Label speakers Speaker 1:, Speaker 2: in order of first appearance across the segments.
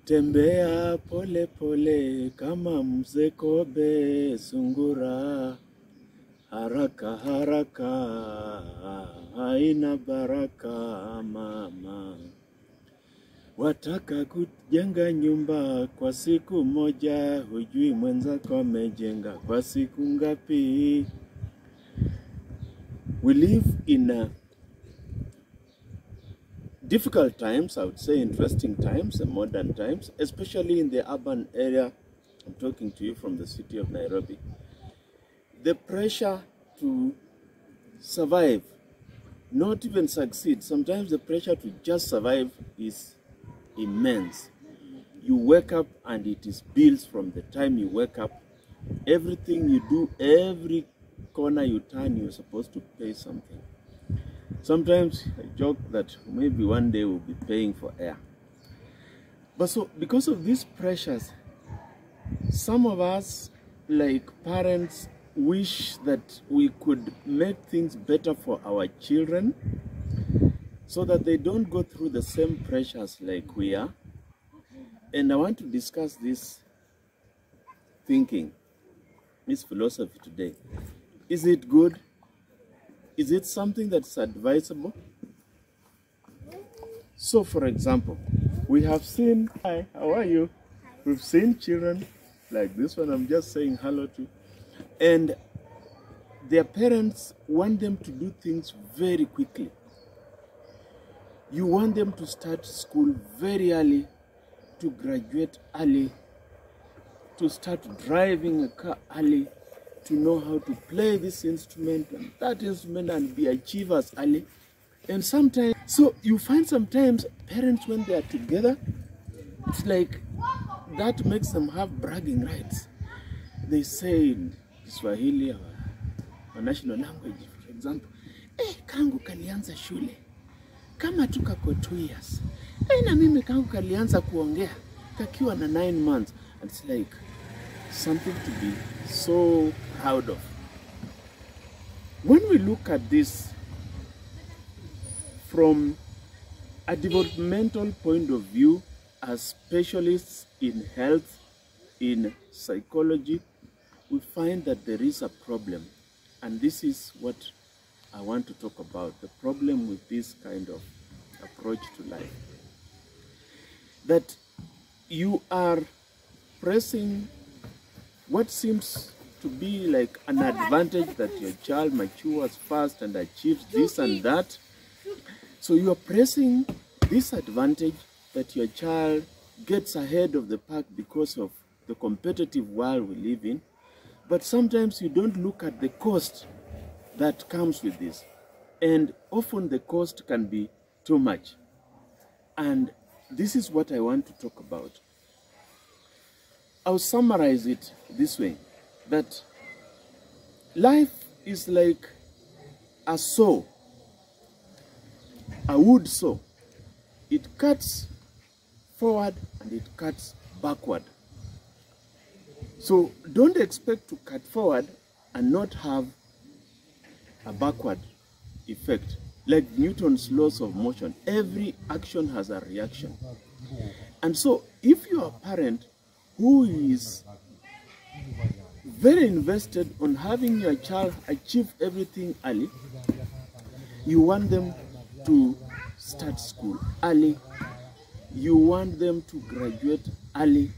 Speaker 1: Tembea pole pole kama mzee kobe sungura, haraka haraka haina baraka mama. Wataka kujenga nyumba kwa siku moja, hujui mwenzako amejenga kwa siku ngapi. We live in difficult times, I would say interesting times, and modern times, especially in the urban area. I'm talking to you from the city of Nairobi. The pressure to survive, not even succeed, sometimes the pressure to just survive is immense. You wake up and it is bills from the time you wake up. Everything you do, every corner you turn, you're supposed to pay something. Sometimes I joke that maybe one day we'll be paying for air. But so because of these pressures, some of us, like parents, wish that we could make things better for our children so that they don't go through the same pressures like we are. And I want to discuss this thinking, this philosophy today. Is it good? Is it something that's advisable? So, for example, we have seen, hi, how are you? We've seen children like this one I'm just saying hello to, and their parents want them to do things very quickly. You want them to start school very early, to graduate early, to start driving a car early, to know how to play this instrument and that instrument and be achievers early. And sometimes, so you find sometimes parents, when they are together, it's like that makes them have bragging rights. They say in Swahili, our national language, for example, kangu kalianza shule kama tu kako 2 years. Na mimi kangu kalianza kuongea kakiwa na 9 months. And it's like something to be so proud of. When we look at this from a developmental point of view, as specialists in health, in psychology, we find that there is a problem. And this is what I want to talk about, the problem with this kind of approach to life. That you are pressing what seems to be like an advantage, that your child matures fast and achieves this and that. So you are pressing this advantage that your child gets ahead of the pack because of the competitive world we live in. But sometimes you don't look at the cost that comes with this. And often the cost can be too much. And this is what I want to talk about. I'll summarize it this way, that life is like a saw, a wood saw. It cuts forward and it cuts backward. So don't expect to cut forward and not have a backward effect. Like Newton's laws of motion, every action has a reaction. And so if you are a parent who is very invested on having your child achieve everything early, you want them to start school early, you want them to graduate early,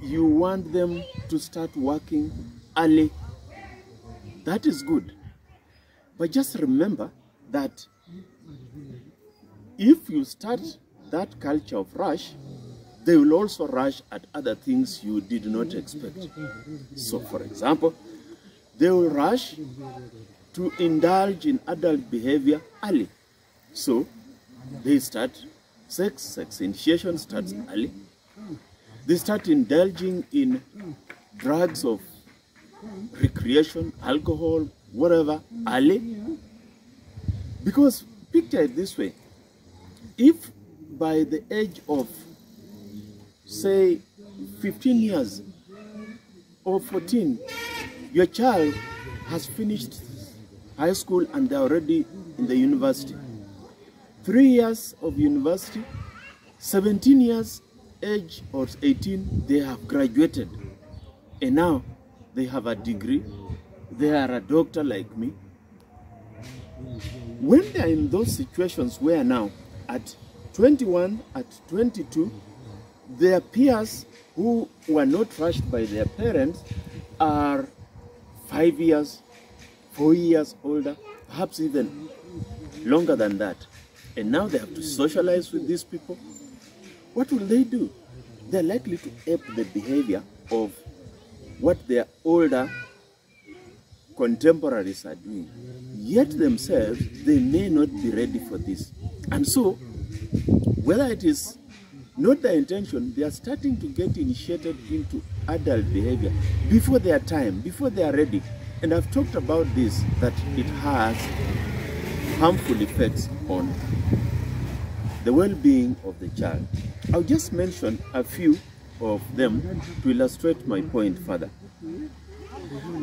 Speaker 1: you want them to start working early. That is good. But just remember that if you start that culture of rush, they will also rush at other things you did not expect. So, for example, they will rush to indulge in adult behavior early. So, they start sex initiation starts early. They start indulging in drugs of recreation, alcohol, whatever, early. Because picture it this way, if by the age of say 15 years or 14, your child has finished high school and they're already in the university. 3 years of university, 17 years age of 18, they have graduated. And now they have a degree. They are a doctor like me. When they are in those situations where now at 21, at 22, their peers who were not rushed by their parents are 5 years, 4 years older, perhaps even longer than that. And now they have to socialize with these people. What will they do? They're likely to ape the behavior of what their older contemporaries are doing. Yet themselves, they may not be ready for this. And so, whether it is not their intention, they are starting to get initiated into adult behavior before their time, before they are ready. And I've talked about this, that it has harmful effects on the well-being of the child. I'll just mention a few of them to illustrate my point further.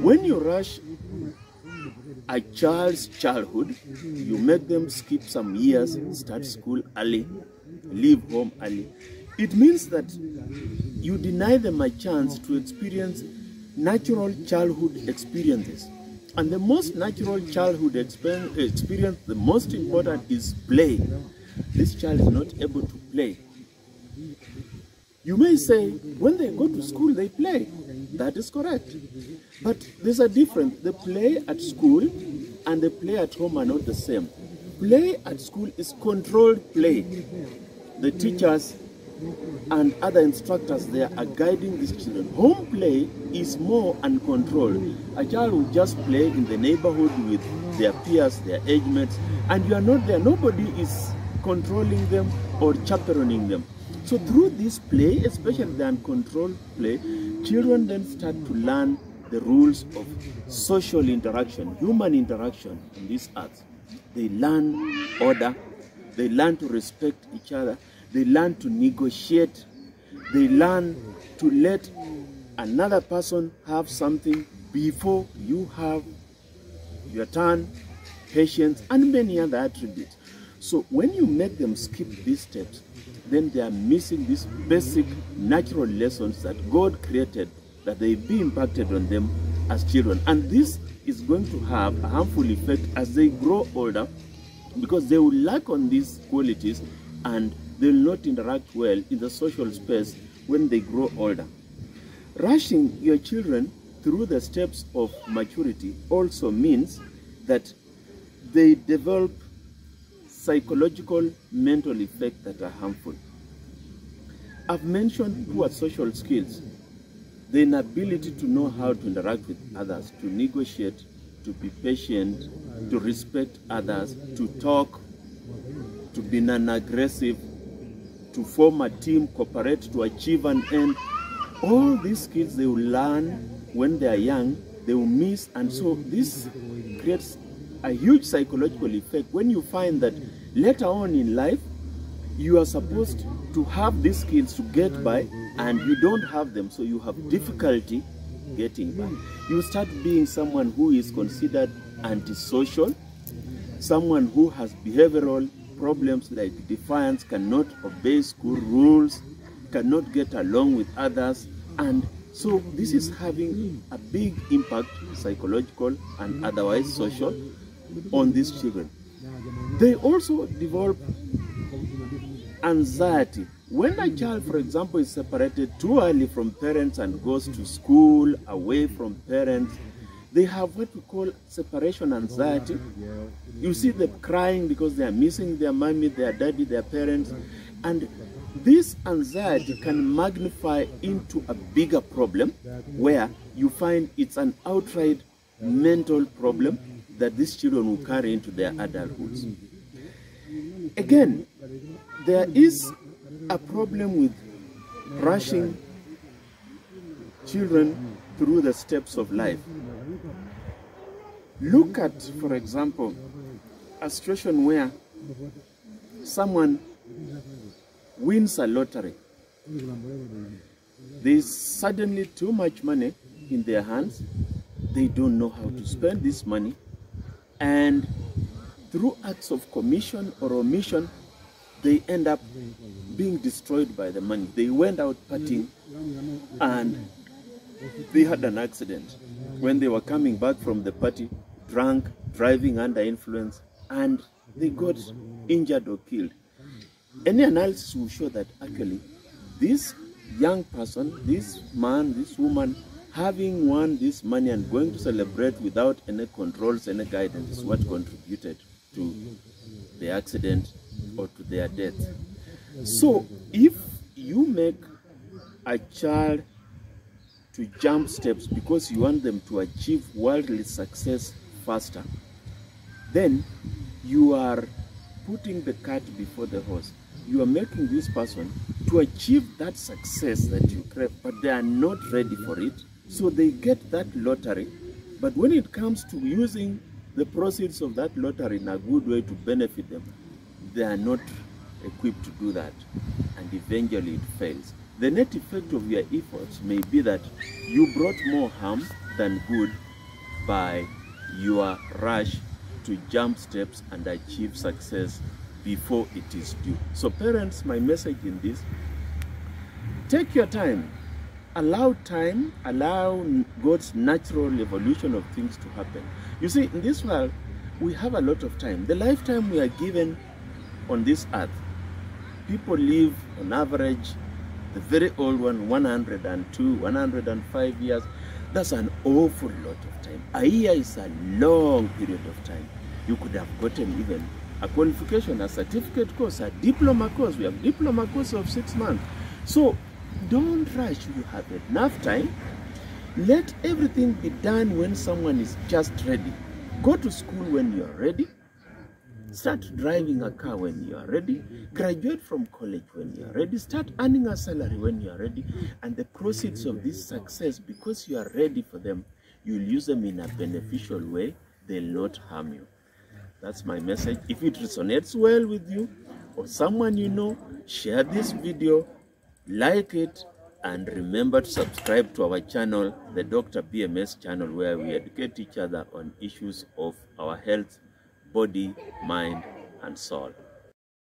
Speaker 1: When you rush a child's childhood, you make them skip some years, start school early, leave home early. It means that you deny them a chance to experience natural childhood experiences. And the most natural childhood experience, the most important, is play. This child is not able to play. You may say, when they go to school, they play. That is correct. But there's a difference. The play at school and the play at home are not the same. Play at school is controlled play. The teachers and other instructors there are guiding these children. Home play is more uncontrolled. A child will just play in the neighborhood with their peers, their age mates, and you are not there. Nobody is controlling them or chaperoning them. So through this play, especially the uncontrolled play, children then start to learn the rules of social interaction, human interaction on this earth. They learn order, they learn to respect each other, they learn to negotiate, they learn to let another person have something before you have your turn, patience, and many other attributes. So when you make them skip these steps, then they are missing these basic natural lessons that God created, that they be impacted on them as children. And this is going to have a harmful effect as they grow older, because they will lack on these qualities and they will not interact well in the social space when they grow older. Rushing your children through the steps of maturity also means that they develop psychological, mental effects that are harmful. I've mentioned poor social skills, the inability to know how to interact with others, to negotiate, to be patient, to respect others, to talk, to be non-aggressive, to form a team, cooperate, to achieve an end. All these skills they will learn when they are young, they will miss, and so this creates a huge psychological effect when you find that later on in life, you are supposed to have these skills to get by, and you don't have them, so you have difficulty getting by. You start being someone who is considered antisocial, someone who has behavioral problems like defiance, cannot obey school rules, cannot get along with others, and so this is having a big impact, psychological and otherwise social, on these children. They also develop anxiety. When a child, for example, is separated too early from parents and goes to school away from parents, they have what we call separation anxiety. You see them crying because they are missing their mommy, their daddy, their parents, and this anxiety can magnify into a bigger problem where you find it's an outright mental problem that these children will carry into their adulthoods. Again, there is a problem with rushing children through the steps of life. Look at, for example, a situation where someone wins a lottery. There's suddenly too much money in their hands. They don't know how to spend this money. And through acts of commission or omission, they end up being destroyed by the money. They went out partying and they had an accident when they were coming back from the party, drunk, driving under influence, and they got injured or killed. Any analysis will show that actually this young person, this man, this woman, having won this money and going to celebrate without any controls, any guidance, is what contributed to the accident or to their death. So if you make a child to jump steps because you want them to achieve worldly success faster, then you are putting the cart before the horse. You are making this person to achieve that success that you crave, but they are not ready for it. So they get that lottery, but when it comes to using the proceeds of that lottery in a good way to benefit them, they are not equipped to do that, and eventually it fails. The net effect of your efforts may be that you brought more harm than good by your rush to jump steps and achieve success before it is due. So parents, my message in this, take your time, allow God's natural evolution of things to happen. You see, in this world, we have a lot of time. The lifetime we are given on this earth, people live on average, the very old one, 102, 105 years. That's an awful lot of time. A year is a long period of time. You could have gotten even a qualification, a certificate course, a diploma course. We have diploma course of 6 months. So don't rush. You have enough time. Let everything be done when someone is just ready. Go to school when you are ready. Start driving a car when you are ready. Graduate from college when you are ready. Start earning a salary when you are ready. And the proceeds of this success, because you are ready for them, you'll use them in a beneficial way. They'll not harm you. That's my message. If it resonates well with you or someone you know, share this video, like it, and remember to subscribe to our channel, the Dr. BMS channel, where we educate each other on issues of our health, body, mind, and soul.